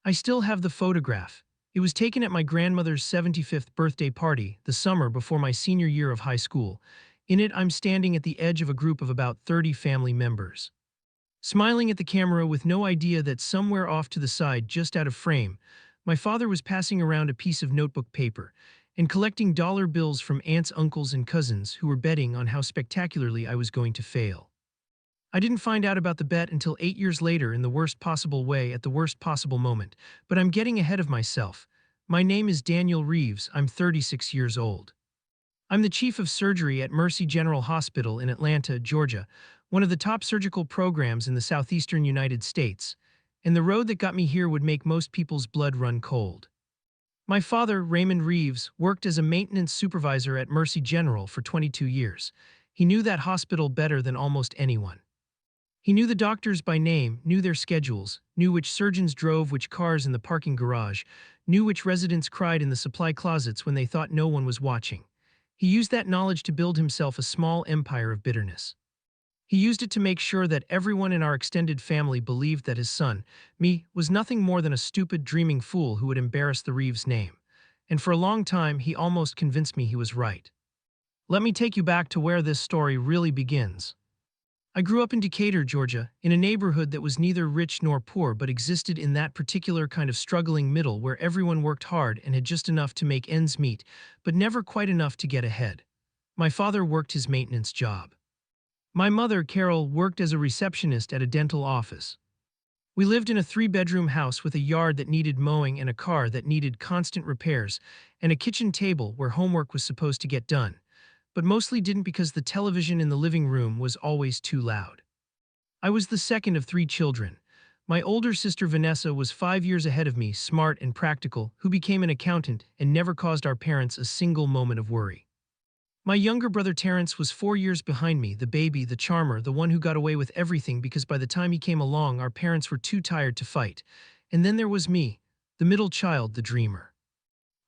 I still have the photograph. It was taken at my grandmother's 75th birthday party, the summer before my senior year of high school. In it, I'm standing at the edge of a group of about 30 family members. Smiling at the camera with no idea that somewhere off to the side, just out of frame, my father was passing around a piece of notebook paper and collecting dollar bills from aunts, uncles, and cousins who were betting on how spectacularly I was going to fail. I didn't find out about the bet until 8 years later in the worst possible way at the worst possible moment, but I'm getting ahead of myself. My name is Daniel Reeves, I'm 36 years old. I'm the chief of surgery at Mercy General Hospital in Atlanta, Georgia, one of the top surgical programs in the southeastern United States, and the road that got me here would make most people's blood run cold. My father, Raymond Reeves, worked as a maintenance supervisor at Mercy General for 22 years. He knew that hospital better than almost anyone. He knew the doctors by name, knew their schedules, knew which surgeons drove which cars in the parking garage, knew which residents cried in the supply closets when they thought no one was watching. He used that knowledge to build himself a small empire of bitterness. He used it to make sure that everyone in our extended family believed that his son, me, was nothing more than a stupid, dreaming fool who would embarrass the Reeves name. And for a long time, he almost convinced me he was right. Let me take you back to where this story really begins. I grew up in Decatur, Georgia, in a neighborhood that was neither rich nor poor but existed in that particular kind of struggling middle where everyone worked hard and had just enough to make ends meet, but never quite enough to get ahead. My father worked his maintenance job. My mother, Carol, worked as a receptionist at a dental office. We lived in a 3-bedroom house with a yard that needed mowing and a car that needed constant repairs and a kitchen table where homework was supposed to get done, but mostly didn't because the television in the living room was always too loud. I was the second of 3 children. My older sister Vanessa was 5 years ahead of me, smart and practical, who became an accountant and never caused our parents a single moment of worry. My younger brother Terrence was 4 years behind me, the baby, the charmer, the one who got away with everything because by the time he came along our parents were too tired to fight. And then there was me, the middle child, the dreamer.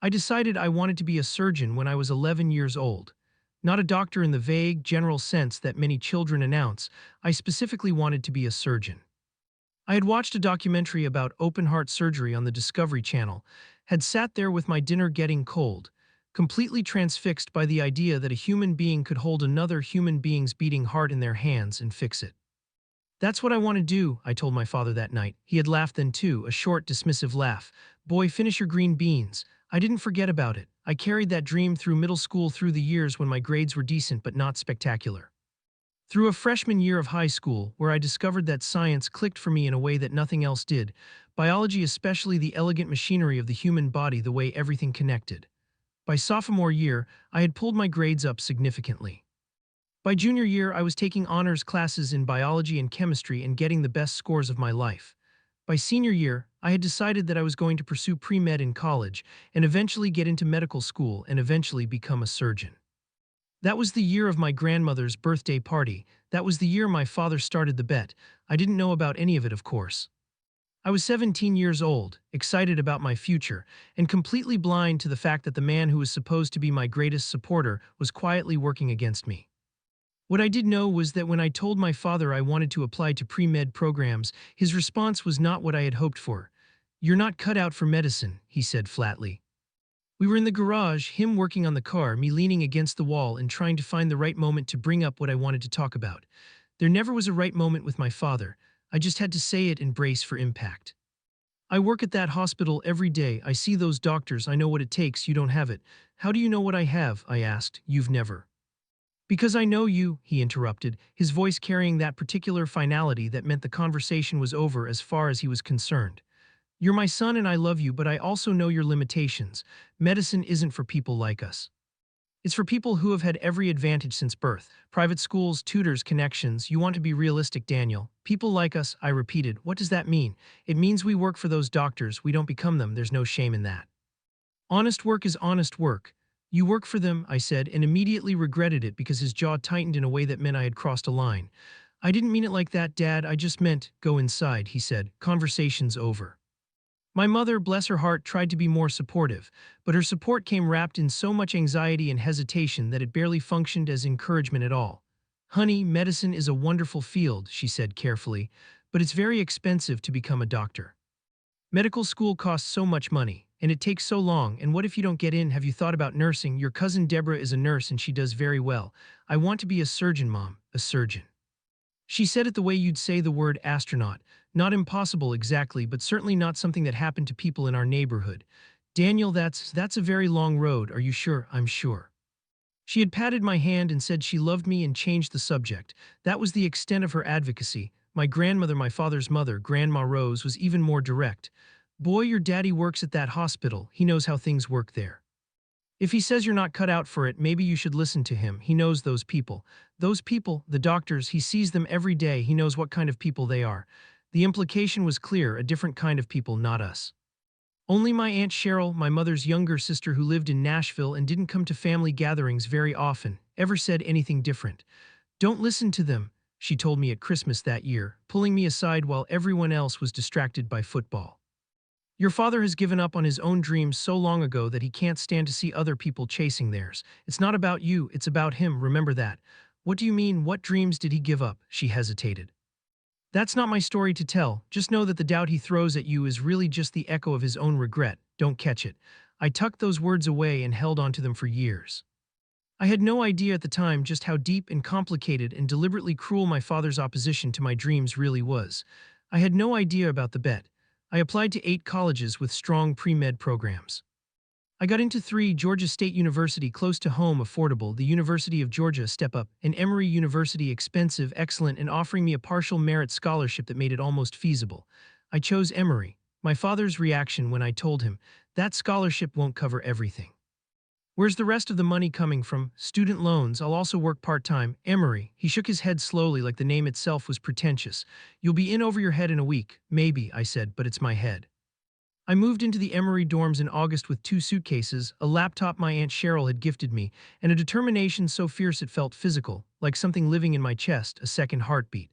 I decided I wanted to be a surgeon when I was 11 years old. Not a doctor in the vague, general sense that many children announce. I specifically wanted to be a surgeon. I had watched a documentary about open-heart surgery on the Discovery Channel, had sat there with my dinner getting cold, completely transfixed by the idea that a human being could hold another human being's beating heart in their hands and fix it. That's what I want to do, I told my father that night. He had laughed then too, a short, dismissive laugh. Boy, finish your green beans. I didn't forget about it. I carried that dream through middle school, through the years when my grades were decent but not spectacular. Through a freshman year of high school, where I discovered that science clicked for me in a way that nothing else did, biology, especially the elegant machinery of the human body, the way everything connected. By sophomore year, I had pulled my grades up significantly. By junior year, I was taking honors classes in biology and chemistry and getting the best scores of my life. By senior year, I had decided that I was going to pursue pre-med in college and eventually get into medical school and eventually become a surgeon. That was the year of my grandmother's birthday party. That was the year my father started the bet. I didn't know about any of it, of course. I was 17 years old, excited about my future, and completely blind to the fact that the man who was supposed to be my greatest supporter was quietly working against me. What I did know was that when I told my father I wanted to apply to pre-med programs, his response was not what I had hoped for. "You're not cut out for medicine," he said flatly. We were in the garage, him working on the car, me leaning against the wall and trying to find the right moment to bring up what I wanted to talk about. There never was a right moment with my father. I just had to say it and brace for impact. "I work at that hospital every day. I see those doctors. I know what it takes. You don't have it." "How do you know what I have?" I asked. "You've never." "Because I know you," he interrupted, his voice carrying that particular finality that meant the conversation was over as far as he was concerned. "You're my son and I love you, but I also know your limitations. Medicine isn't for people like us. It's for people who have had every advantage since birth. Private schools, tutors, connections. You want to be realistic, Daniel. People like us," I repeated. "What does that mean?" "It means we work for those doctors. We don't become them. There's no shame in that. Honest work is honest work. You work for them," I said, and immediately regretted it because his jaw tightened in a way that meant I had crossed a line. "I didn't mean it like that, Dad. I just meant, go inside," he said. "Conversation's over." My mother, bless her heart, tried to be more supportive, but her support came wrapped in so much anxiety and hesitation that it barely functioned as encouragement at all. "Honey, medicine is a wonderful field," she said carefully, "but it's very expensive to become a doctor. Medical school costs so much money, and it takes so long, and what if you don't get in? Have you thought about nursing? Your cousin Deborah is a nurse and she does very well. I want to be a surgeon, Mom, a surgeon. She said it the way you'd say the word astronaut. Not impossible exactly, but certainly not something that happened to people in our neighborhood. Daniel, that's a very long road. Are you sure? I'm sure. She had patted my hand and said she loved me and changed the subject. That was the extent of her advocacy. My grandmother, my father's mother, Grandma Rose, was even more direct. Boy, your daddy works at that hospital. He knows how things work there. If he says you're not cut out for it, maybe you should listen to him. He knows those people. Those people, the doctors, he sees them every day. He knows what kind of people they are. The implication was clear, a different kind of people, not us. Only my Aunt Cheryl, my mother's younger sister who lived in Nashville and didn't come to family gatherings very often, ever said anything different. Don't listen to them, she told me at Christmas that year, pulling me aside while everyone else was distracted by football. Your father has given up on his own dreams so long ago that he can't stand to see other people chasing theirs. It's not about you, it's about him, remember that. What do you mean, what dreams did he give up? She hesitated. That's not my story to tell. Just know that the doubt he throws at you is really just the echo of his own regret. Don't catch it. I tucked those words away and held onto them for years. I had no idea at the time just how deep and complicated and deliberately cruel my father's opposition to my dreams really was. I had no idea about the bet. I applied to 8 colleges with strong pre-med programs. I got into 3: Georgia State University, close to home, affordable; the University of Georgia, step up; and Emory University, expensive, excellent, and offering me a partial merit scholarship that made it almost feasible. I chose Emory. My father's reaction when I told him, that scholarship won't cover everything. Where's the rest of the money coming from? Student loans. I'll also work part-time. Emory. He shook his head slowly like the name itself was pretentious. You'll be in over your head in a week. Maybe, I said, but it's my head. I moved into the Emory dorms in August with 2 suitcases, a laptop my Aunt Cheryl had gifted me, and a determination so fierce it felt physical, like something living in my chest, a second heartbeat.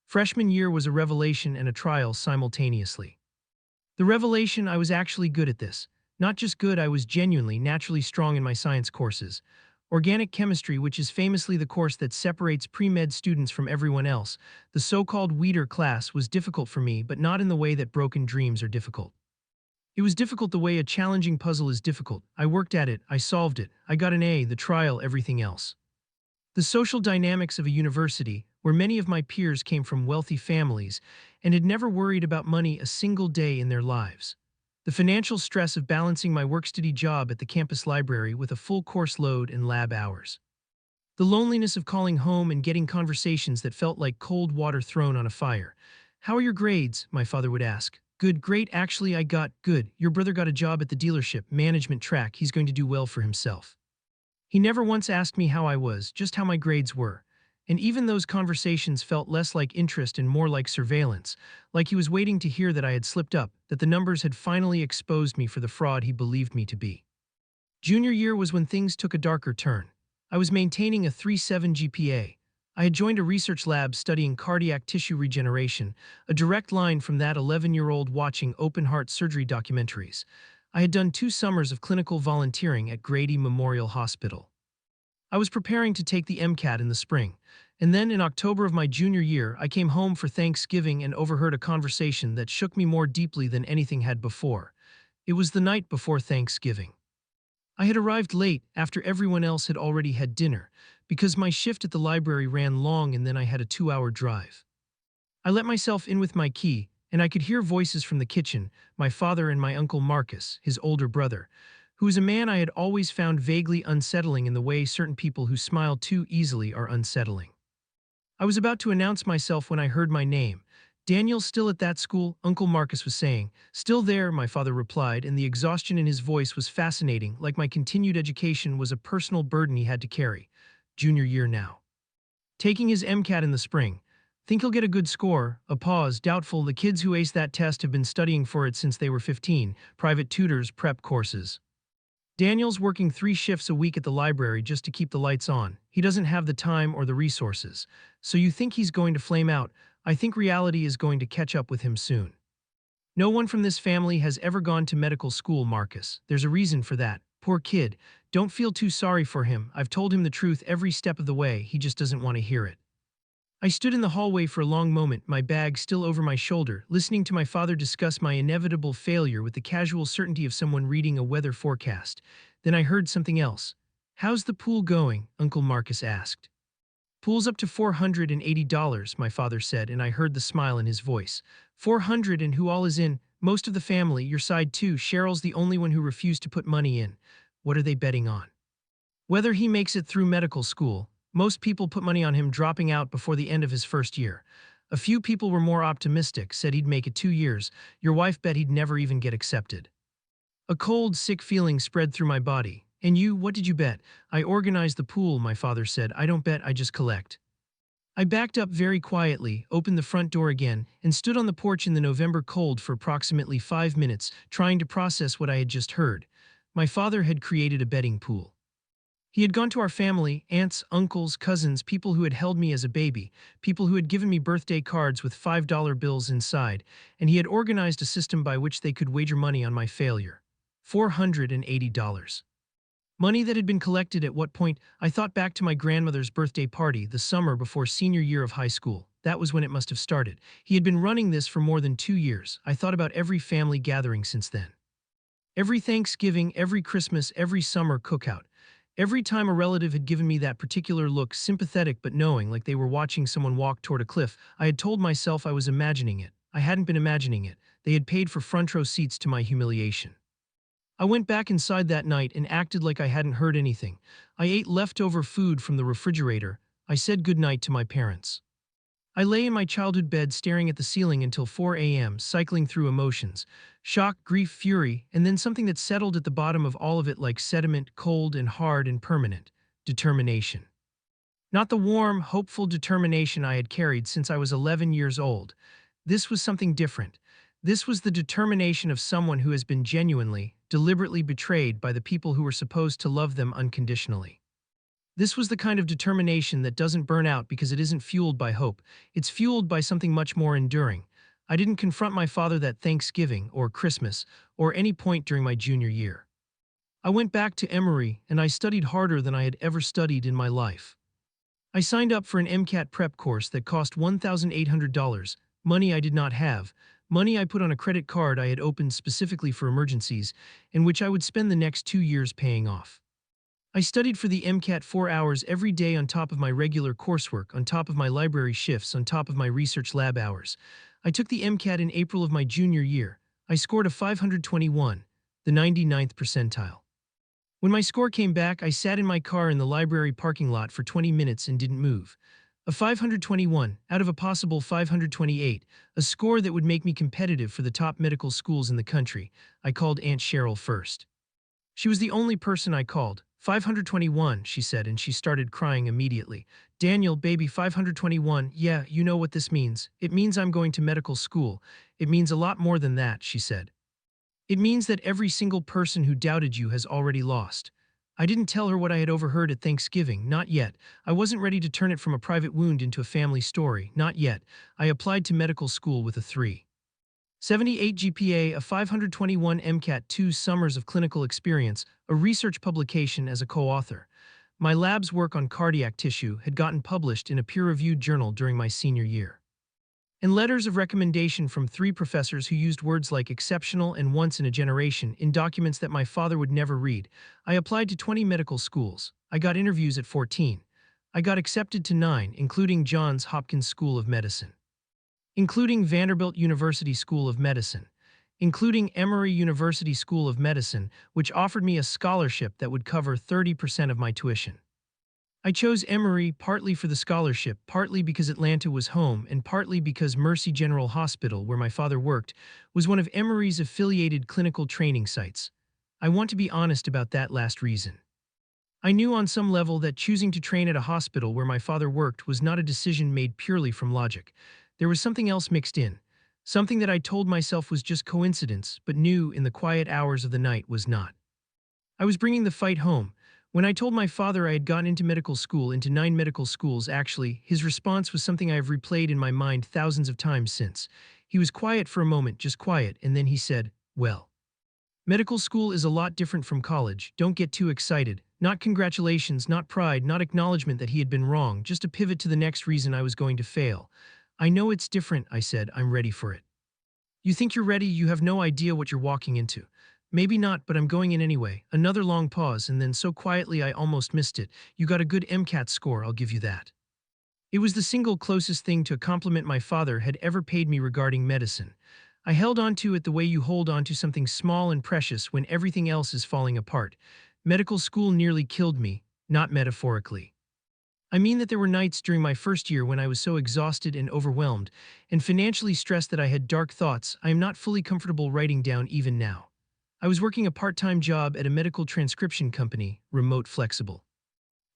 Freshman year was a revelation and a trial simultaneously. The revelation: I was actually good at this. Not just good, I was genuinely, naturally strong in my science courses. Organic chemistry, which is famously the course that separates pre-med students from everyone else, the so-called weeder class, was difficult for me, but not in the way that broken dreams are difficult. It was difficult the way a challenging puzzle is difficult. I worked at it, I solved it, I got an A, the trial, everything else. The social dynamics of a university, where many of my peers came from wealthy families and had never worried about money a single day in their lives. The financial stress of balancing my work-study job at the campus library with a full course load and lab hours. The loneliness of calling home and getting conversations that felt like cold water thrown on a fire. How are your grades? My father would ask. Good, great, actually I got good. Your brother got a job at the dealership, management track, he's going to do well for himself. He never once asked me how I was, just how my grades were. And even those conversations felt less like interest and more like surveillance, like he was waiting to hear that I had slipped up, that the numbers had finally exposed me for the fraud he believed me to be. Junior year was when things took a darker turn. I was maintaining a 3.7 GPA. I had joined a research lab studying cardiac tissue regeneration, a direct line from that 11-year-old watching open-heart surgery documentaries. I had done 2 summers of clinical volunteering at Grady Memorial Hospital. I was preparing to take the MCAT in the spring, and then in October of my junior year, I came home for Thanksgiving and overheard a conversation that shook me more deeply than anything had before. It was the night before Thanksgiving. I had arrived late, after everyone else had already had dinner, because my shift at the library ran long and then I had a 2-hour drive. I let myself in with my key, and I could hear voices from the kitchen, my father and my uncle Marcus, his older brother, who was a man I had always found vaguely unsettling in the way certain people who smile too easily are unsettling. I was about to announce myself when I heard my name. Daniel, still at that school? Uncle Marcus was saying. Still there, my father replied, and the exhaustion in his voice was fascinating, like my continued education was a personal burden he had to carry. Junior year now. Taking his MCAT in the spring. Think he'll get a good score? A pause, doubtful. The kids who ace that test have been studying for it since they were 15, private tutors, prep courses. Daniel's working 3 shifts a week at the library just to keep the lights on. He doesn't have the time or the resources. So you think he's going to flame out? I think reality is going to catch up with him soon. No one from this family has ever gone to medical school, Marcus. There's a reason for that. Poor kid. Don't feel too sorry for him. I've told him the truth every step of the way. He just doesn't want to hear it. I stood in the hallway for a long moment, my bag still over my shoulder, listening to my father discuss my inevitable failure with the casual certainty of someone reading a weather forecast. Then I heard something else. "How's the pool going?" Uncle Marcus asked. "Pool's up to $480, my father said, and I heard the smile in his voice. 400, and who all is in? Most of the family, your side too. Cheryl's the only one who refused to put money in. What are they betting on? Whether he makes it through medical school. Most people put money on him dropping out before the end of his first year. A few people were more optimistic, said he'd make it 2 years. Your wife bet he'd never even get accepted." A cold, sick feeling spread through my body. "And you, what did you bet?" "I organized the pool," my father said. "I don't bet, I just collect." I backed up very quietly, opened the front door again, and stood on the porch in the November cold for approximately 5 minutes, trying to process what I had just heard. My father had created a betting pool. He had gone to our family, aunts, uncles, cousins, people who had held me as a baby, people who had given me birthday cards with $5 bills inside, and he had organized a system by which they could wager money on my failure. $480. Money that had been collected at what point? I thought back to my grandmother's birthday party, the summer before senior year of high school. That was when it must have started. He had been running this for more than 2 years. I thought about every family gathering since then. Every Thanksgiving, every Christmas, every summer cookout. Every time a relative had given me that particular look, sympathetic but knowing, like they were watching someone walk toward a cliff, I had told myself I was imagining it. I hadn't been imagining it. They had paid for front row seats to my humiliation. I went back inside that night and acted like I hadn't heard anything. I ate leftover food from the refrigerator. I said goodnight to my parents. I lay in my childhood bed staring at the ceiling until 4 a.m., cycling through emotions. Shock, grief, fury, and then something that settled at the bottom of all of it like sediment, cold and hard and permanent. Determination. Not the warm, hopeful determination I had carried since I was 11 years old. This was something different. This was the determination of someone who has been genuinely, deliberately betrayed by the people who were supposed to love them unconditionally. This was the kind of determination that doesn't burn out because it isn't fueled by hope. It's fueled by something much more enduring. I didn't confront my father that Thanksgiving or Christmas or any point during my junior year. I went back to Emory and I studied harder than I had ever studied in my life. I signed up for an MCAT prep course that cost $1,800, money I did not have, money I put on a credit card I had opened specifically for emergencies, and which I would spend the next 2 years paying off. I studied for the MCAT 4 hours every day on top of my regular coursework, on top of my library shifts, on top of my research lab hours. I took the MCAT in April of my junior year. I scored a 521, the 99th percentile. When my score came back, I sat in my car in the library parking lot for 20 minutes and didn't move. A 521 out of a possible 528, a score that would make me competitive for the top medical schools in the country. I called Aunt Cheryl first. She was the only person I called. 521, she said, and she started crying immediately. "Daniel, baby, 521, yeah, you know what this means. It means I'm going to medical school. It means a lot more than that," she said. "It means that every single person who doubted you has already lost." I didn't tell her what I had overheard at Thanksgiving, not yet. I wasn't ready to turn it from a private wound into a family story, not yet. I applied to medical school with a 3.78 GPA, a 521 MCAT, 2 summers of clinical experience, a research publication as a co-author. My lab's work on cardiac tissue had gotten published in a peer-reviewed journal during my senior year. And letters of recommendation from 3 professors who used words like exceptional and once in a generation in documents that my father would never read. I applied to 20 medical schools. I got interviews at 14. I got accepted to 9, including Johns Hopkins School of Medicine, including Vanderbilt University School of Medicine, including Emory University School of Medicine, which offered me a scholarship that would cover 30% of my tuition. I chose Emory partly for the scholarship, partly because Atlanta was home, and partly because Mercy General Hospital, where my father worked, was one of Emory's affiliated clinical training sites. I want to be honest about that last reason. I knew on some level that choosing to train at a hospital where my father worked was not a decision made purely from logic. There was something else mixed in, something that I told myself was just coincidence, but knew in the quiet hours of the night was not. I was bringing the fight home. When I told my father I had gotten into medical school, into 9 medical schools actually, his response was something I have replayed in my mind thousands of times since. He was quiet for a moment, just quiet, and then he said, "Well, medical school is a lot different from college. Don't get too excited. Not congratulations, not pride, not acknowledgement that he had been wrong, just a pivot to the next reason I was going to fail. I know it's different, I said. I'm ready for it. You think you're ready, you have no idea what you're walking into. Maybe not, but I'm going in anyway. Another long pause, and then so quietly I almost missed it. You got a good MCAT score, I'll give you that. It was the single closest thing to a compliment my father had ever paid me regarding medicine. I held on to it the way you hold on to something small and precious when everything else is falling apart. Medical school nearly killed me, not metaphorically. I mean that there were nights during my first year when I was so exhausted and overwhelmed, and financially stressed that I had dark thoughts I am not fully comfortable writing down even now. I was working a part-time job at a medical transcription company, remote flexible.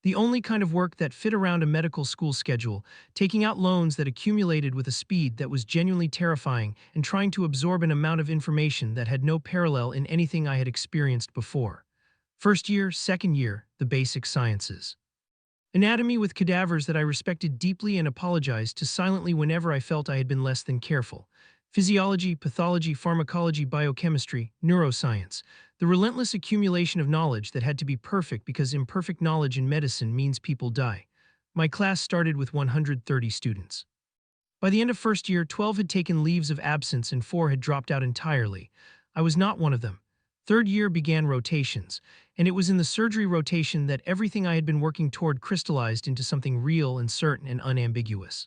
The only kind of work that fit around a medical school schedule, taking out loans that accumulated with a speed that was genuinely terrifying and trying to absorb an amount of information that had no parallel in anything I had experienced before. First year, second year, the basic sciences. Anatomy with cadavers that I respected deeply and apologized to silently whenever I felt I had been less than careful. Physiology, pathology, pharmacology, biochemistry, neuroscience. The relentless accumulation of knowledge that had to be perfect because imperfect knowledge in medicine means people die. My class started with 130 students. By the end of first year, 12 had taken leaves of absence and 4 had dropped out entirely. I was not one of them. Third year began rotations, and it was in the surgery rotation that everything I had been working toward crystallized into something real and certain and unambiguous.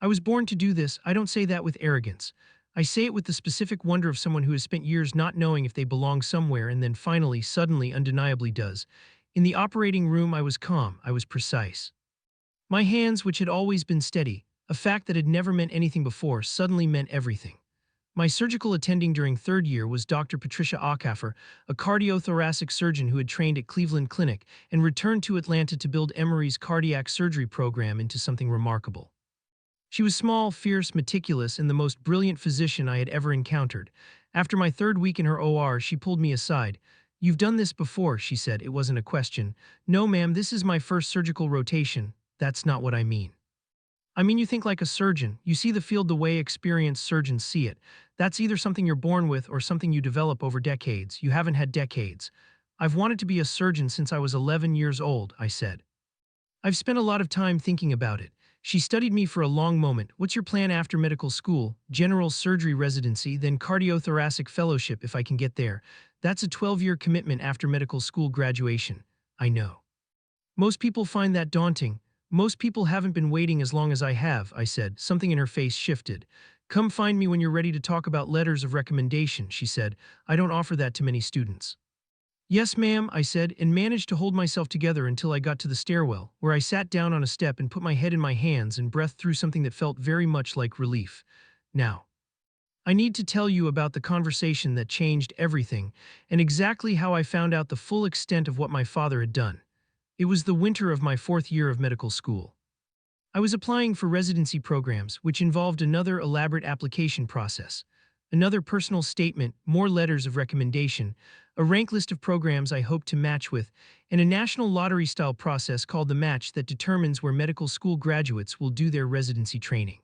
I was born to do this. I don't say that with arrogance. I say it with the specific wonder of someone who has spent years not knowing if they belong somewhere and then finally, suddenly, undeniably does. In the operating room, I was calm. I was precise. My hands, which had always been steady, a fact that had never meant anything before, suddenly meant everything. My surgical attending during third year was Dr. Patricia Acaffer, a cardiothoracic surgeon who had trained at Cleveland Clinic and returned to Atlanta to build Emory's cardiac surgery program into something remarkable. She was small, fierce, meticulous, and the most brilliant physician I had ever encountered. After my third week in her OR, she pulled me aside. "You've done this before," she said. It wasn't a question. "No, ma'am, this is my first surgical rotation." "That's not what I mean. I mean, you think like a surgeon. You see the field the way experienced surgeons see it. That's either something you're born with or something you develop over decades. You haven't had decades." "I've wanted to be a surgeon since I was 11 years old," I said. "I've spent a lot of time thinking about it." She studied me for a long moment. "What's your plan after medical school?" "General surgery residency, then cardiothoracic fellowship if I can get there." "That's a 12-year commitment after medical school graduation." "I know. Most people find that daunting." "Most people haven't been waiting as long as I have," I said. Something in her face shifted. "Come find me when you're ready to talk about letters of recommendation," she said. "I don't offer that to many students." "Yes, ma'am," I said, and managed to hold myself together until I got to the stairwell, where I sat down on a step and put my head in my hands and breathed through something that felt very much like relief. "Now, I need to tell you about the conversation that changed everything, and exactly how I found out the full extent of what my father had done. It was the winter of my fourth year of medical school. I was applying for residency programs, which involved another elaborate application process, another personal statement, more letters of recommendation, a rank list of programs I hoped to match with, and a national lottery-style process called the match that determines where medical school graduates will do their residency training.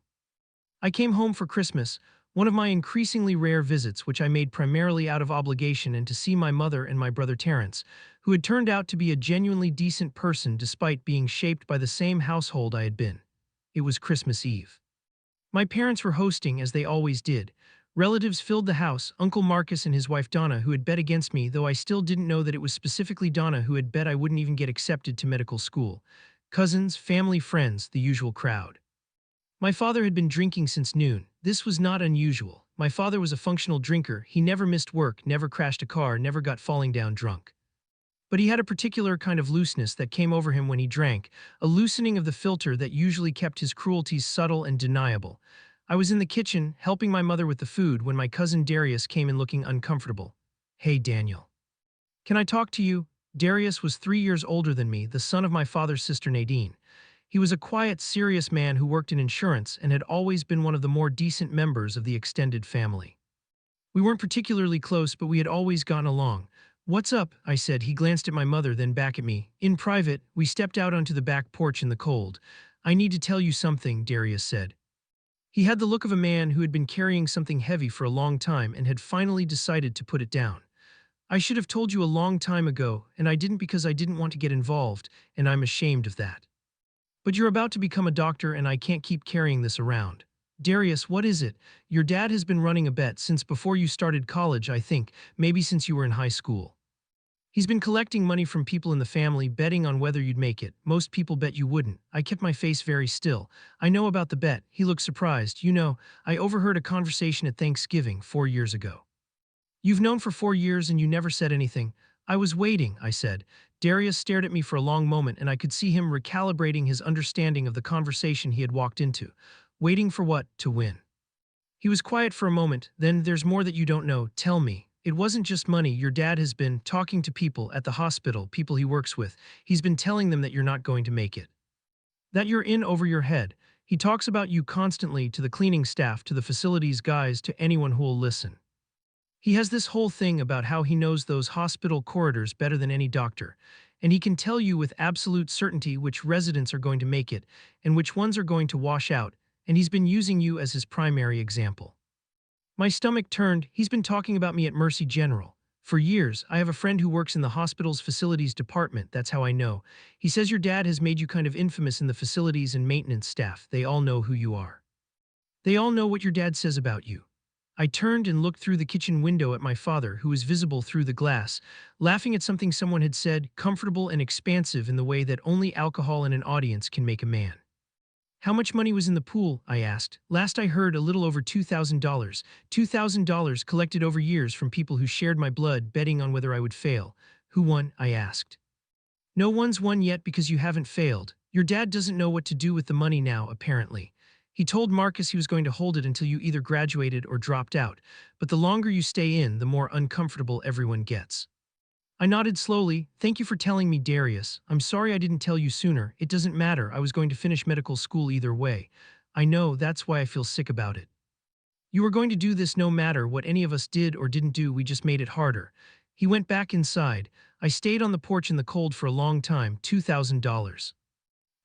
I came home for Christmas, one of my increasingly rare visits which I made primarily out of obligation and to see my mother and my brother Terrence, who had turned out to be a genuinely decent person despite being shaped by the same household I had been. It was Christmas Eve. My parents were hosting, as they always did. Relatives filled the house, Uncle Marcus and his wife Donna, who had bet against me, though I still didn't know that it was specifically Donna who had bet I wouldn't even get accepted to medical school. Cousins, family, friends, the usual crowd. My father had been drinking since noon. This was not unusual. My father was a functional drinker. He never missed work, never crashed a car, never got falling down drunk. But he had a particular kind of looseness that came over him when he drank, a loosening of the filter that usually kept his cruelties subtle and deniable. I was in the kitchen, helping my mother with the food, when my cousin Darius came in looking uncomfortable. "Hey, Daniel. Can I talk to you?" Darius was 3 years older than me, the son of my father's sister Nadine. He was a quiet, serious man who worked in insurance and had always been one of the more decent members of the extended family. We weren't particularly close, but we had always gotten along. "What's up?" I said. He glanced at my mother, then back at me. In private, we stepped out onto the back porch in the cold. "I need to tell you something," Darius said. He had the look of a man who had been carrying something heavy for a long time and had finally decided to put it down. I should have told you a long time ago, and I didn't because I didn't want to get involved, and I'm ashamed of that. But you're about to become a doctor and I can't keep carrying this around. Darius, what is it? Your dad has been running a bet since before you started college, I think, maybe since you were in high school. He's been collecting money from people in the family, betting on whether you'd make it. Most people bet you wouldn't. I kept my face very still. I know about the bet. He looked surprised. You know, I overheard a conversation at Thanksgiving 4 years ago. You've known for 4 years and you never said anything. I was waiting, I said. Darius stared at me for a long moment and I could see him recalibrating his understanding of the conversation he had walked into. Waiting for what? To win. He was quiet for a moment, then there's more that you don't know, tell me. It wasn't just money, your dad has been talking to people at the hospital, people he works with. He's been telling them that you're not going to make it. That you're in over your head. He talks about you constantly to the cleaning staff, to the facilities guys, to anyone who will listen. He has this whole thing about how he knows those hospital corridors better than any doctor, and he can tell you with absolute certainty which residents are going to make it and which ones are going to wash out, and he's been using you as his primary example. My stomach turned. He's been talking about me at Mercy General. For years, I have a friend who works in the hospital's facilities department, that's how I know. He says your dad has made you kind of infamous in the facilities and maintenance staff. They all know who you are. They all know what your dad says about you. I turned and looked through the kitchen window at my father, who was visible through the glass, laughing at something someone had said, comfortable and expansive in the way that only alcohol in an audience can make a man. How much money was in the pool? I asked. Last I heard, a little over $2,000. $2,000 collected over years from people who shared my blood, betting on whether I would fail. Who won? I asked. No one's won yet because you haven't failed. Your dad doesn't know what to do with the money now, apparently. He told Marcus he was going to hold it until you either graduated or dropped out, but the longer you stay in, the more uncomfortable everyone gets. I nodded slowly. Thank you for telling me, Darius. I'm sorry I didn't tell you sooner. It doesn't matter. I was going to finish medical school either way. I know, that's why I feel sick about it. You were going to do this no matter what any of us did or didn't do, we just made it harder. He went back inside. I stayed on the porch in the cold for a long time, $2,000.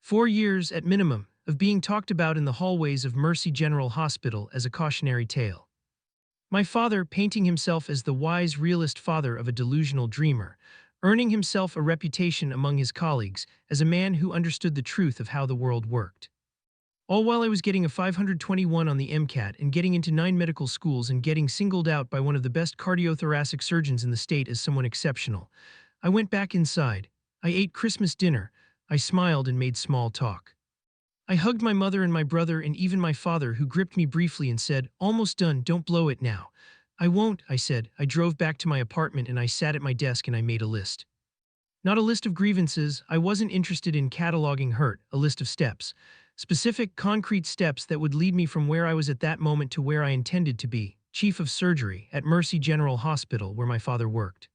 4 years, at minimum, of being talked about in the hallways of Mercy General Hospital as a cautionary tale. My father painting himself as the wise realist father of a delusional dreamer, earning himself a reputation among his colleagues as a man who understood the truth of how the world worked. All while I was getting a 521 on the MCAT and getting into 9 medical schools and getting singled out by one of the best cardiothoracic surgeons in the state as someone exceptional. I went back inside. I ate Christmas dinner. I smiled and made small talk. I hugged my mother and my brother and even my father, who gripped me briefly and said, "Almost done, don't blow it now." "I won't," I said. I drove back to my apartment and I sat at my desk and I made a list. Not a list of grievances. I wasn't interested in cataloging hurt, a list of steps. Specific, concrete steps that would lead me from where I was at that moment to where I intended to be, chief of surgery at Mercy General Hospital, where my father worked.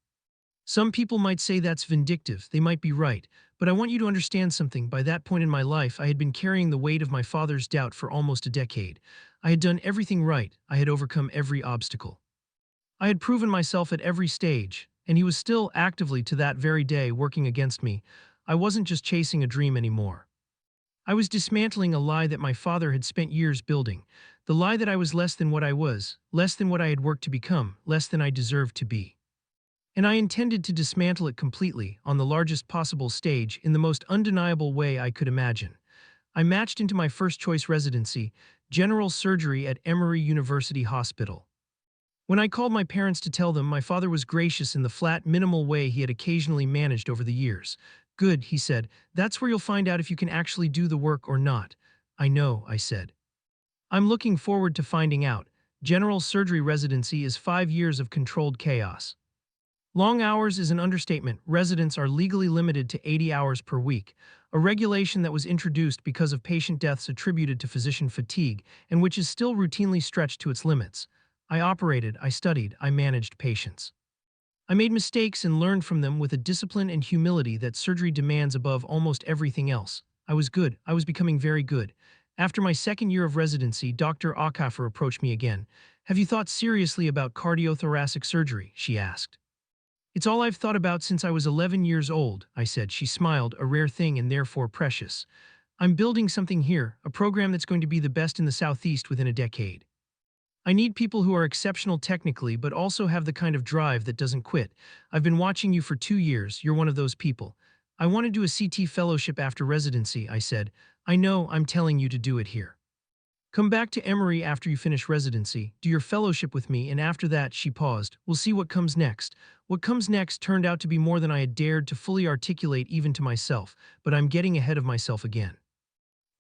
Some people might say that's vindictive, they might be right, but I want you to understand something. By that point in my life, I had been carrying the weight of my father's doubt for almost a decade. I had done everything right, I had overcome every obstacle. I had proven myself at every stage, and he was still actively to that very day working against me. I wasn't just chasing a dream anymore. I was dismantling a lie that my father had spent years building, the lie that I was less than what I was, less than what I had worked to become, less than I deserved to be. And I intended to dismantle it completely, on the largest possible stage, in the most undeniable way I could imagine. I matched into my first-choice residency, general surgery at Emory University Hospital. When I called my parents to tell them, my father was gracious in the flat, minimal way he had occasionally managed over the years. "Good," he said. "That's where you'll find out if you can actually do the work or not." "I know," I said. "I'm looking forward to finding out. General surgery residency is 5 years of controlled chaos. Long hours is an understatement. Residents are legally limited to 80 hours per week, a regulation that was introduced because of patient deaths attributed to physician fatigue and which is still routinely stretched to its limits. I operated, I studied, I managed patients. I made mistakes and learned from them with a discipline and humility that surgery demands above almost everything else. I was good. I was becoming very good. After my second year of residency, Dr. Akafer approached me again. "Have you thought seriously about cardiothoracic surgery?" she asked. "It's all I've thought about since I was 11 years old," I said. She smiled, "a rare thing and therefore precious. I'm building something here, a program that's going to be the best in the Southeast within a decade." I need people who are exceptional technically but also have the kind of drive that doesn't quit. I've been watching you for 2 years, you're one of those people. I want to do a CT fellowship after residency, I said. I know, I'm telling you to do it here. Come back to Emory after you finish residency, do your fellowship with me, and after that, she paused. We'll see what comes next. What comes next turned out to be more than I had dared to fully articulate even to myself, but I'm getting ahead of myself again.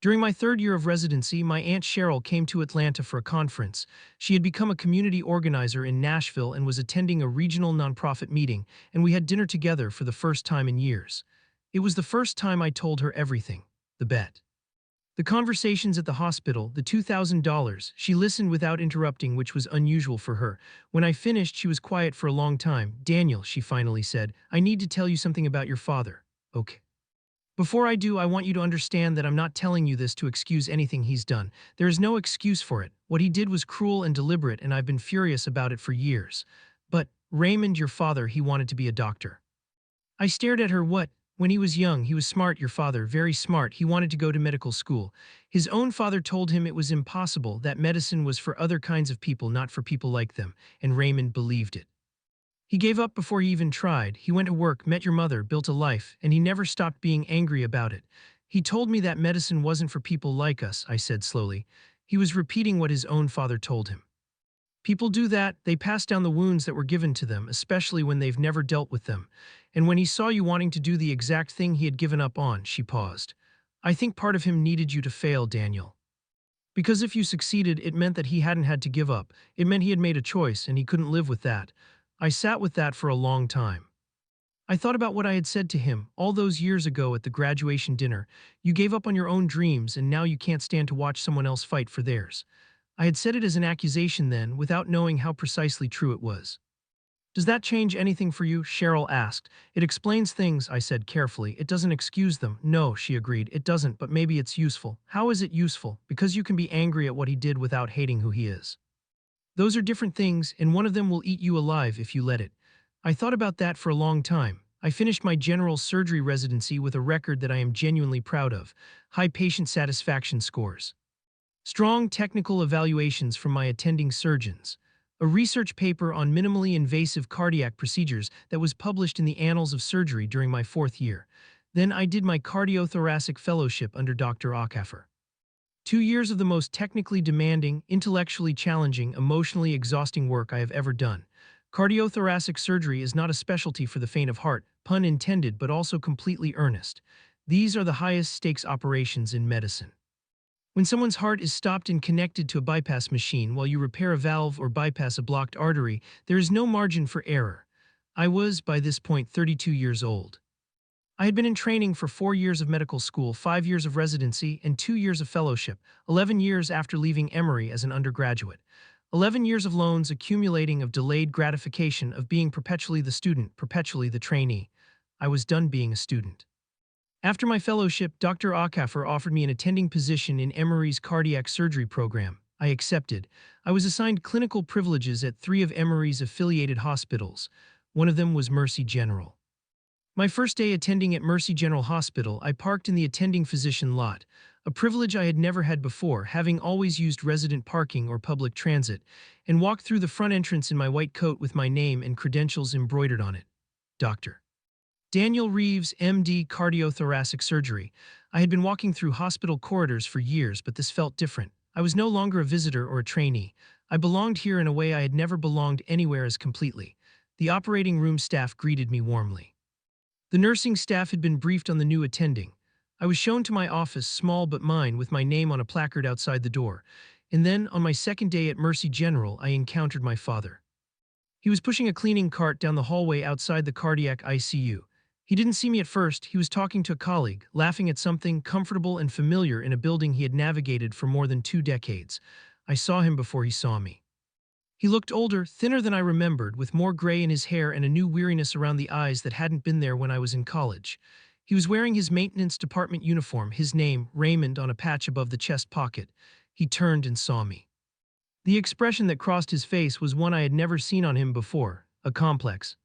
During my third year of residency, my Aunt Cheryl came to Atlanta for a conference. She had become a community organizer in Nashville and was attending a regional nonprofit meeting, and we had dinner together for the first time in years. It was the first time I told her everything. The bet. The conversations at the hospital, the $2,000, she listened without interrupting, which was unusual for her. When I finished, she was quiet for a long time. Daniel, she finally said, I need to tell you something about your father. Okay. Before I do, I want you to understand that I'm not telling you this to excuse anything he's done. There is no excuse for it. What he did was cruel and deliberate, and I've been furious about it for years. But, Raymond, your father, he wanted to be a doctor. I stared at her. What? When he was young, he was smart, your father, very smart. He wanted to go to medical school. His own father told him it was impossible, that medicine was for other kinds of people, not for people like them, and Raymond believed it. He gave up before he even tried. He went to work, met your mother, built a life, and he never stopped being angry about it. He told me that medicine wasn't for people like us, I said slowly. He was repeating what his own father told him. People do that, they pass down the wounds that were given to them, especially when they've never dealt with them. And when he saw you wanting to do the exact thing he had given up on, she paused. I think part of him needed you to fail, Daniel. Because if you succeeded, it meant that he hadn't had to give up. It meant he had made a choice, and he couldn't live with that. I sat with that for a long time. I thought about what I had said to him all those years ago at the graduation dinner. You gave up on your own dreams, and now you can't stand to watch someone else fight for theirs. I had said it as an accusation then, without knowing how precisely true it was. Does that change anything for you? Cheryl asked. It explains things, I said carefully. It doesn't excuse them. No, she agreed. It doesn't, but maybe it's useful. How is it useful? Because you can be angry at what he did without hating who he is. Those are different things, and one of them will eat you alive if you let it. I thought about that for a long time. I finished my general surgery residency with a record that I am genuinely proud of. High patient satisfaction scores. Strong technical evaluations from my attending surgeons. A research paper on minimally invasive cardiac procedures that was published in the Annals of Surgery during my fourth year. Then I did my cardiothoracic fellowship under Dr. Acaffer. 2 years of the most technically demanding, intellectually challenging, emotionally exhausting work I have ever done. Cardiothoracic surgery is not a specialty for the faint of heart, pun intended, but also completely earnest. These are the highest stakes operations in medicine. When someone's heart is stopped and connected to a bypass machine while you repair a valve or bypass a blocked artery, there is no margin for error. I was, by this point, 32 years old. I had been in training for 4 years of medical school, 5 years of residency, and 2 years of fellowship, 11 years after leaving Emory as an undergraduate. 11 years of loans accumulating, of delayed gratification, of being perpetually the student, perpetually the trainee. I was done being a student. After my fellowship, Dr. Acaffer offered me an attending position in Emory's cardiac surgery program. I accepted. I was assigned clinical privileges at 3 of Emory's affiliated hospitals. One of them was Mercy General. My first day attending at Mercy General Hospital, I parked in the attending physician lot, a privilege I had never had before, having always used resident parking or public transit, and walked through the front entrance in my white coat with my name and credentials embroidered on it. Dr. Daniel Reeves, MD, cardiothoracic surgery. I had been walking through hospital corridors for years, but this felt different. I was no longer a visitor or a trainee. I belonged here in a way I had never belonged anywhere as completely. The operating room staff greeted me warmly. The nursing staff had been briefed on the new attending. I was shown to my office, small but mine, with my name on a placard outside the door. And then, on my second day at Mercy General, I encountered my father. He was pushing a cleaning cart down the hallway outside the cardiac ICU. He didn't see me at first. He was talking to a colleague, laughing at something comfortable and familiar in a building he had navigated for more than 2 decades. I saw him before he saw me. He looked older, thinner than I remembered, with more gray in his hair and a new weariness around the eyes that hadn't been there when I was in college. He was wearing his maintenance department uniform, his name, Raymond, on a patch above the chest pocket. He turned and saw me. The expression that crossed his face was one I had never seen on him before, a complex,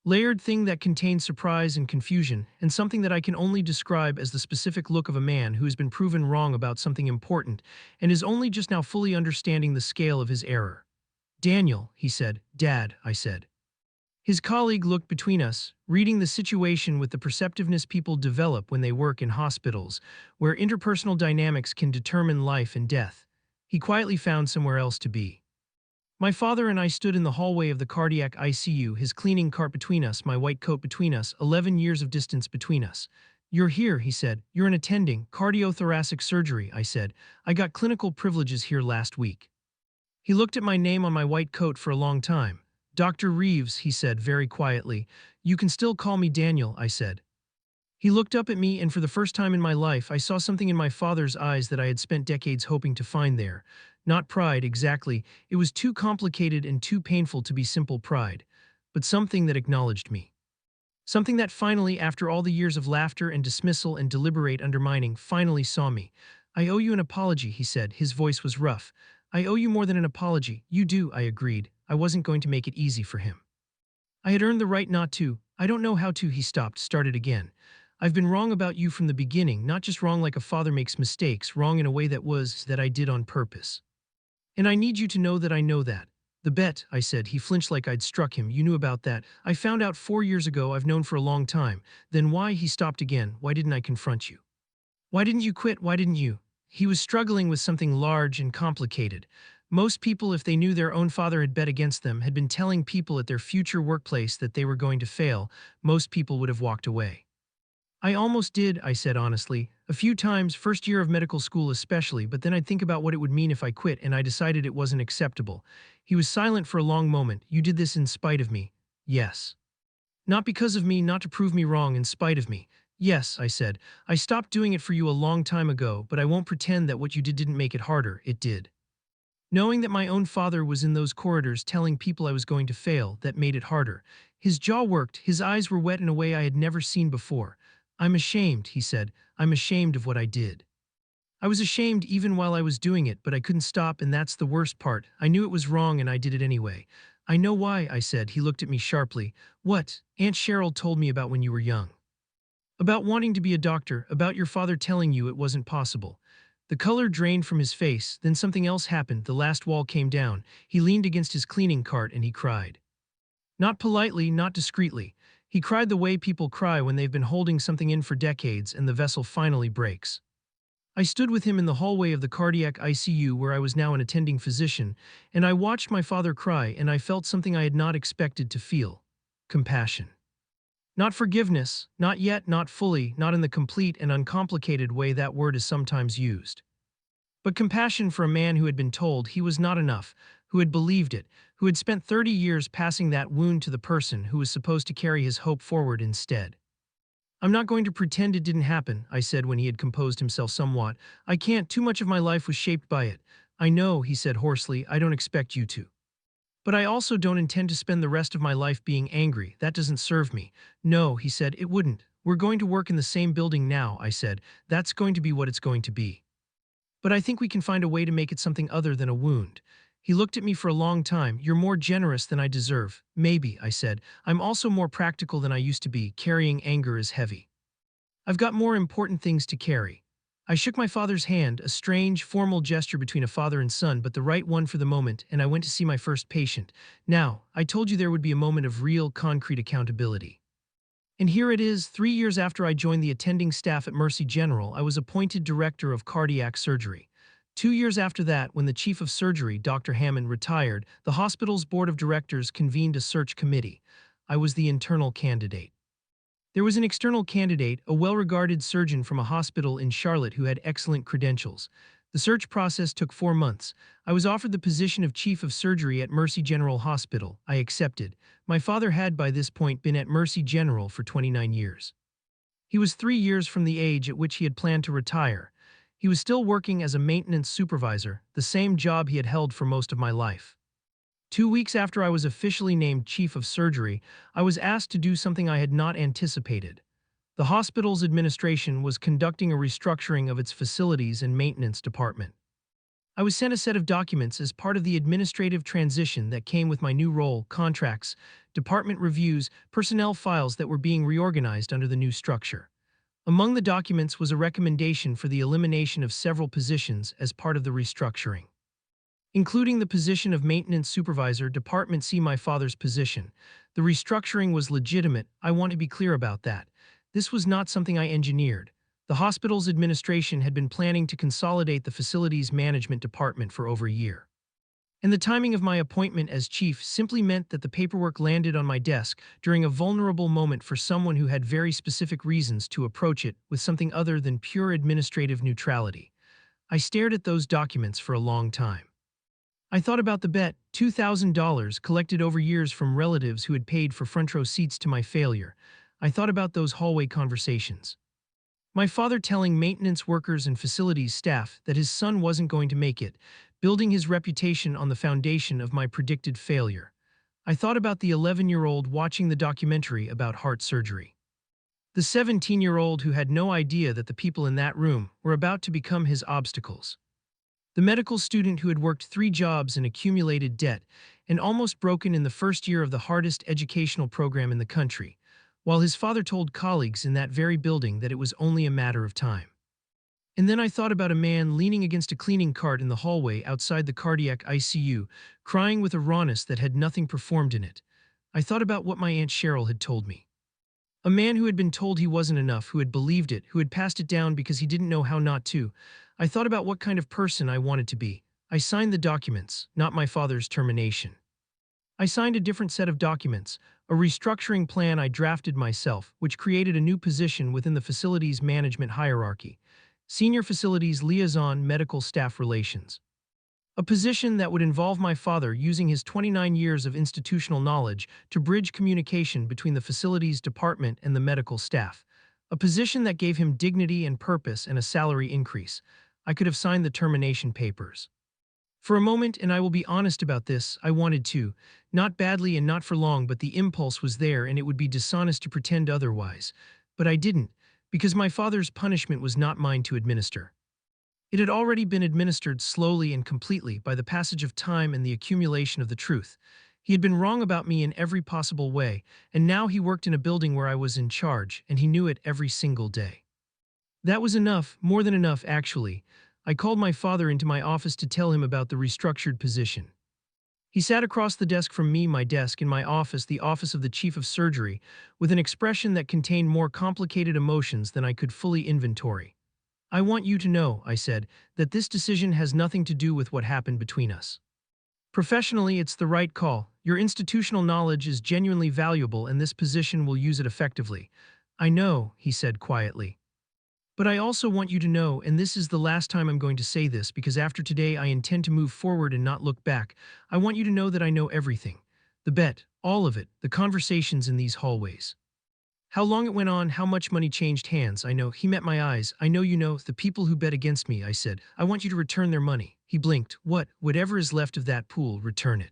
Layered thing that contains surprise and confusion, and something that I can only describe as the specific look of a man who has been proven wrong about something important and is only just now fully understanding the scale of his error. Daniel, he said. Dad, I said. His colleague looked between us, reading the situation with the perceptiveness people develop when they work in hospitals, where interpersonal dynamics can determine life and death. He quietly found somewhere else to be. My father and I stood in the hallway of the cardiac ICU, his cleaning cart between us, my white coat between us, 11 years of distance between us. You're here, he said. You're an attending, cardiothoracic surgery, I said. I got clinical privileges here last week. He looked at my name on my white coat for a long time. Dr. Reeves, he said very quietly. You can still call me Daniel, I said. He looked up at me, and for the first time in my life, I saw something in my father's eyes that I had spent decades hoping to find there. Not pride, exactly. It was too complicated and too painful to be simple pride. But something that acknowledged me. Something that finally, after all the years of laughter and dismissal and deliberate undermining, finally saw me. I owe you an apology, he said. His voice was rough. I owe you more than an apology. You do, I agreed. I wasn't going to make it easy for him. I had earned the right not to. I don't know how to, he stopped, started again. I've been wrong about you from the beginning, not just wrong like a father makes mistakes, wrong in a way that I did on purpose. And I need you to know that I know that. The bet, I said. He flinched like I'd struck him. You knew about that. I found out 4 years ago. I've known for a long time. Then why? He stopped again. Why didn't I confront you? Why didn't you quit? Why didn't you? He was struggling with something large and complicated. Most people, if they knew their own father had bet against them, had been telling people at their future workplace that they were going to fail, most people would have walked away. I almost did, I said honestly. A few times, first year of medical school especially, but then I'd think about what it would mean if I quit, and I decided it wasn't acceptable. He was silent for a long moment. You did this in spite of me. Yes. Not because of me, not to prove me wrong, in spite of me. Yes, I said. I stopped doing it for you a long time ago, but I won't pretend that what you did didn't make it harder. It did. Knowing that my own father was in those corridors telling people I was going to fail, that made it harder. His jaw worked, his eyes were wet in a way I had never seen before. I'm ashamed, he said. I'm ashamed of what I did. I was ashamed even while I was doing it, but I couldn't stop, and that's the worst part. I knew it was wrong and I did it anyway. I know why, I said. He looked at me sharply. What? Aunt Cheryl told me about when you were young. About wanting to be a doctor, about your father telling you it wasn't possible. The color drained from his face, then something else happened. The last wall came down. He leaned against his cleaning cart and he cried. Not politely, not discreetly. He cried the way people cry when they've been holding something in for decades and the vessel finally breaks. I stood with him in the hallway of the cardiac ICU where I was now an attending physician, and I watched my father cry, and I felt something I had not expected to feel. Compassion. Not forgiveness, not yet, not fully, not in the complete and uncomplicated way that word is sometimes used. But compassion for a man who had been told he was not enough, who had believed it, who had spent 30 years passing that wound to the person who was supposed to carry his hope forward instead. I'm not going to pretend it didn't happen, I said when he had composed himself somewhat. I can't, too much of my life was shaped by it. I know, he said hoarsely, I don't expect you to. But I also don't intend to spend the rest of my life being angry. That doesn't serve me. No, he said, it wouldn't. We're going to work in the same building now, I said. That's going to be what it's going to be. But I think we can find a way to make it something other than a wound. He looked at me for a long time. You're more generous than I deserve. Maybe, I said. I'm also more practical than I used to be. Carrying anger is heavy. I've got more important things to carry. I shook my father's hand, a strange, formal gesture between a father and son, but the right one for the moment, and I went to see my first patient. Now, I told you there would be a moment of real, concrete accountability. And here it is. 3 years after I joined the attending staff at Mercy General, I was appointed director of cardiac surgery. 2 years after that, when the chief of surgery, Dr. Hammond, retired, the hospital's board of directors convened a search committee. I was the internal candidate. There was an external candidate, a well-regarded surgeon from a hospital in Charlotte who had excellent credentials. The search process took 4 months. I was offered the position of chief of surgery at Mercy General Hospital. I accepted. My father had by this point been at Mercy General for 29 years. He was 3 years from the age at which he had planned to retire. He was still working as a maintenance supervisor, the same job he had held for most of my life. 2 weeks after I was officially named chief of surgery, I was asked to do something I had not anticipated. The hospital's administration was conducting a restructuring of its facilities and maintenance department. I was sent a set of documents as part of the administrative transition that came with my new role, contracts, department reviews, personnel files that were being reorganized under the new structure. Among the documents was a recommendation for the elimination of several positions as part of the restructuring, including the position of maintenance supervisor, Department C, my father's position. The restructuring was legitimate, I want to be clear about that. This was not something I engineered. The hospital's administration had been planning to consolidate the facilities management department for over a year. And the timing of my appointment as chief simply meant that the paperwork landed on my desk during a vulnerable moment for someone who had very specific reasons to approach it with something other than pure administrative neutrality. I stared at those documents for a long time. I thought about the bet, $2,000 collected over years from relatives who had paid for front row seats to my failure. I thought about those hallway conversations. My father telling maintenance workers and facilities staff that his son wasn't going to make it, building his reputation on the foundation of my predicted failure. I thought about the 11-year-old watching the documentary about heart surgery. The 17-year-old who had no idea that the people in that room were about to become his obstacles. The medical student who had worked 3 jobs and accumulated debt and almost broken in the first year of the hardest educational program in the country, while his father told colleagues in that very building that it was only a matter of time. And then I thought about a man leaning against a cleaning cart in the hallway outside the cardiac ICU, crying with a rawness that had nothing performed in it. I thought about what my Aunt Cheryl had told me. A man who had been told he wasn't enough, who had believed it, who had passed it down because he didn't know how not to. I thought about what kind of person I wanted to be. I signed the documents, not my father's termination. I signed a different set of documents, a restructuring plan I drafted myself, which created a new position within the facilities management hierarchy, Senior Facilities Liaison Medical Staff Relations. A position that would involve my father using his 29 years of institutional knowledge to bridge communication between the facilities department and the medical staff. A position that gave him dignity and purpose and a salary increase. I could have signed the termination papers. For a moment, and I will be honest about this, I wanted to. Not badly and not for long, but the impulse was there and it would be dishonest to pretend otherwise. But I didn't, because my father's punishment was not mine to administer. It had already been administered slowly and completely by the passage of time and the accumulation of the truth. He had been wrong about me in every possible way, and now he worked in a building where I was in charge, and he knew it every single day. That was enough, more than enough, actually. I called my father into my office to tell him about the restructured position. He sat across the desk from me, my desk in my office, the office of the chief of surgery, with an expression that contained more complicated emotions than I could fully inventory. I want you to know, I said, that this decision has nothing to do with what happened between us. Professionally, it's the right call. Your institutional knowledge is genuinely valuable and this position will use it effectively. I know, he said quietly. But I also want you to know, and this is the last time I'm going to say this because after today I intend to move forward and not look back. I want you to know that I know everything. The bet, all of it, the conversations in these hallways. How long it went on, how much money changed hands, I know. He met my eyes. I know you know, the people who bet against me, I said. I want you to return their money. He blinked. What? Whatever is left of that pool, return it.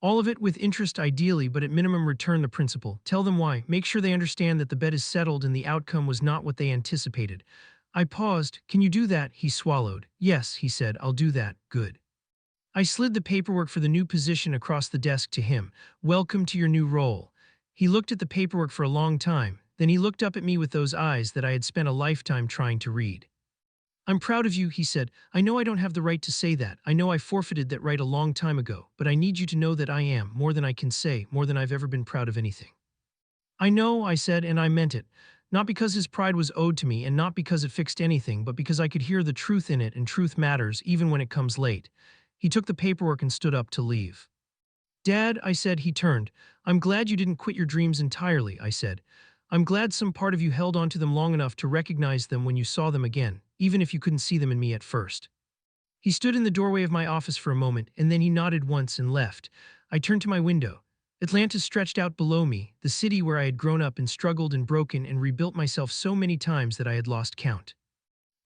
All of it with interest ideally, but at minimum return the principal. Tell them why. Make sure they understand that the bet is settled and the outcome was not what they anticipated. I paused. Can you do that? He swallowed. Yes, he said. I'll do that. Good. I slid the paperwork for the new position across the desk to him. Welcome to your new role. He looked at the paperwork for a long time. Then he looked up at me with those eyes that I had spent a lifetime trying to read. I'm proud of you, he said. I know I don't have the right to say that. I know I forfeited that right a long time ago, but I need you to know that I am, more than I can say, more than I've ever been proud of anything. I know, I said, and I meant it. Not because his pride was owed to me and not because it fixed anything, but because I could hear the truth in it and truth matters even when it comes late. He took the paperwork and stood up to leave. Dad, I said. He turned. I'm glad you didn't quit your dreams entirely, I said. I'm glad some part of you held on to them long enough to recognize them when you saw them again, even if you couldn't see them in me at first. He stood in the doorway of my office for a moment, and then he nodded once and left. I turned to my window. Atlanta stretched out below me, the city where I had grown up and struggled and broken and rebuilt myself so many times that I had lost count.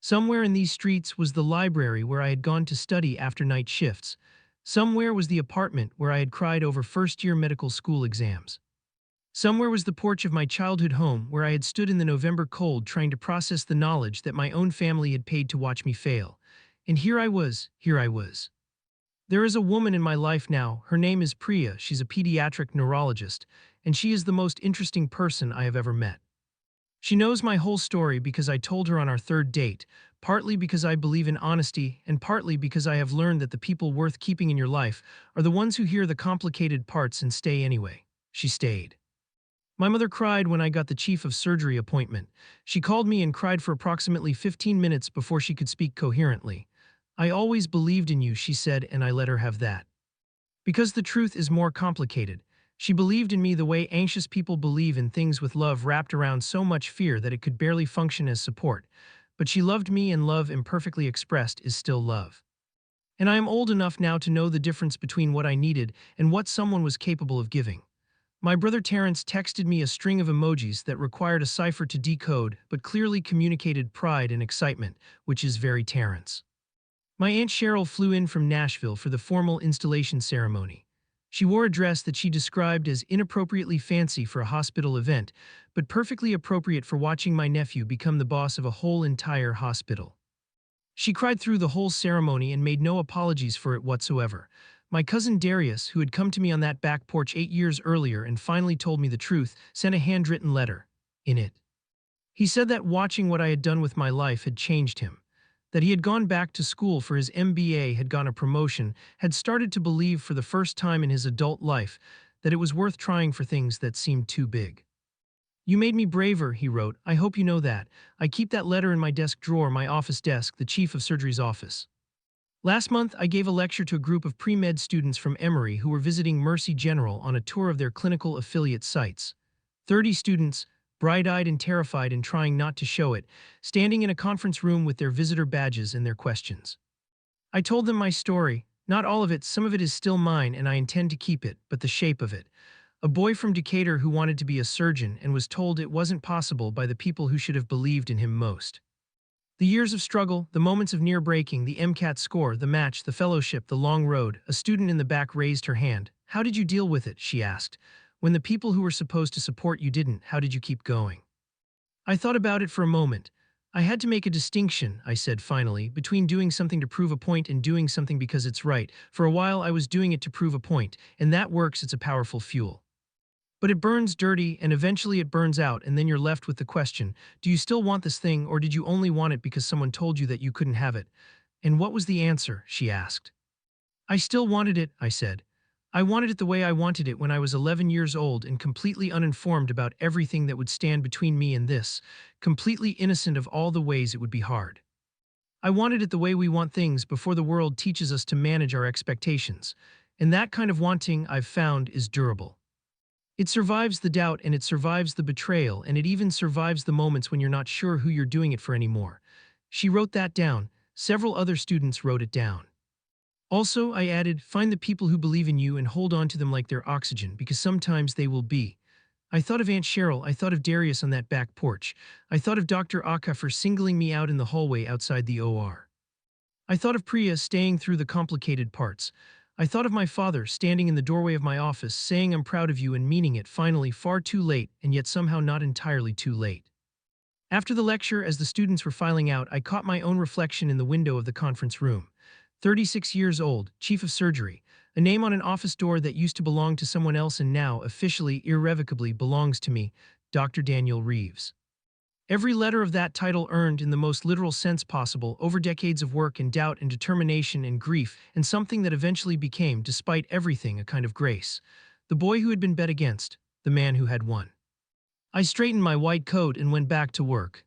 Somewhere in these streets was the library where I had gone to study after night shifts. Somewhere was the apartment where I had cried over first-year medical school exams. Somewhere was the porch of my childhood home where I had stood in the November cold trying to process the knowledge that my own family had paid to watch me fail. And here I was. There is a woman in my life now. Her name is Priya. She's a pediatric neurologist, and she is the most interesting person I have ever met. She knows my whole story because I told her on our third date, partly because I believe in honesty, and partly because I have learned that the people worth keeping in your life are the ones who hear the complicated parts and stay anyway. She stayed. My mother cried when I got the chief of surgery appointment. She called me and cried for approximately 15 minutes before she could speak coherently. I always believed in you, she said, and I let her have that. Because the truth is more complicated. She believed in me the way anxious people believe in things with love wrapped around so much fear that it could barely function as support. But she loved me, and love imperfectly expressed is still love. And I am old enough now to know the difference between what I needed and what someone was capable of giving. My brother Terrence texted me a string of emojis that required a cipher to decode but clearly communicated pride and excitement, which is very Terrence. My Aunt Cheryl flew in from Nashville for the formal installation ceremony. She wore a dress that she described as inappropriately fancy for a hospital event, but perfectly appropriate for watching my nephew become the boss of a whole entire hospital. She cried through the whole ceremony and made no apologies for it whatsoever. My cousin Darius, who had come to me on that back porch 8 years earlier and finally told me the truth, sent a handwritten letter. In it, he said that watching what I had done with my life had changed him, that he had gone back to school for his MBA, had gotten a promotion, had started to believe for the first time in his adult life that it was worth trying for things that seemed too big. You made me braver, he wrote. I hope you know that. I keep that letter in my desk drawer, my office desk, the chief of surgery's office. Last month, I gave a lecture to a group of pre-med students from Emory who were visiting Mercy General on a tour of their clinical affiliate sites. 30 students, bright-eyed and terrified and trying not to show it, standing in a conference room with their visitor badges and their questions. I told them my story. Not all of it, some of it is still mine and I intend to keep it, but the shape of it. A boy from Decatur who wanted to be a surgeon and was told it wasn't possible by the people who should have believed in him most. The years of struggle, the moments of near breaking, the MCAT score, the match, the fellowship, the long road. A student in the back raised her hand. How did you deal with it, she asked. When the people who were supposed to support you didn't, how did you keep going? I thought about it for a moment. I had to make a distinction, I said finally, between doing something to prove a point and doing something because it's right. For a while I was doing it to prove a point, and that works, it's a powerful fuel. But it burns dirty, and eventually it burns out, and then you're left with the question, do you still want this thing, or did you only want it because someone told you that you couldn't have it? And what was the answer, she asked. I still wanted it, I said. I wanted it the way I wanted it when I was 11 years old and completely uninformed about everything that would stand between me and this, completely innocent of all the ways it would be hard. I wanted it the way we want things before the world teaches us to manage our expectations. And that kind of wanting, I've found, is durable. It survives the doubt, and it survives the betrayal, and it even survives the moments when you're not sure who you're doing it for anymore. She wrote that down. Several other students wrote it down. Also, I added, find the people who believe in you and hold on to them like they're oxygen, because sometimes they will be. I thought of Aunt Cheryl, I thought of Darius on that back porch. I thought of Dr. Akafer singling me out in the hallway outside the OR. I thought of Priya staying through the complicated parts. I thought of my father standing in the doorway of my office saying I'm proud of you and meaning it, finally far too late and yet somehow not entirely too late. After the lecture, as the students were filing out, I caught my own reflection in the window of the conference room. 36 years old, chief of surgery, a name on an office door that used to belong to someone else and now, officially, irrevocably, belongs to me, Dr. Daniel Reeves. Every letter of that title earned, in the most literal sense possible, over decades of work and doubt and determination and grief, and something that eventually became, despite everything, a kind of grace. The boy who had been bet against, the man who had won. I straightened my white coat and went back to work.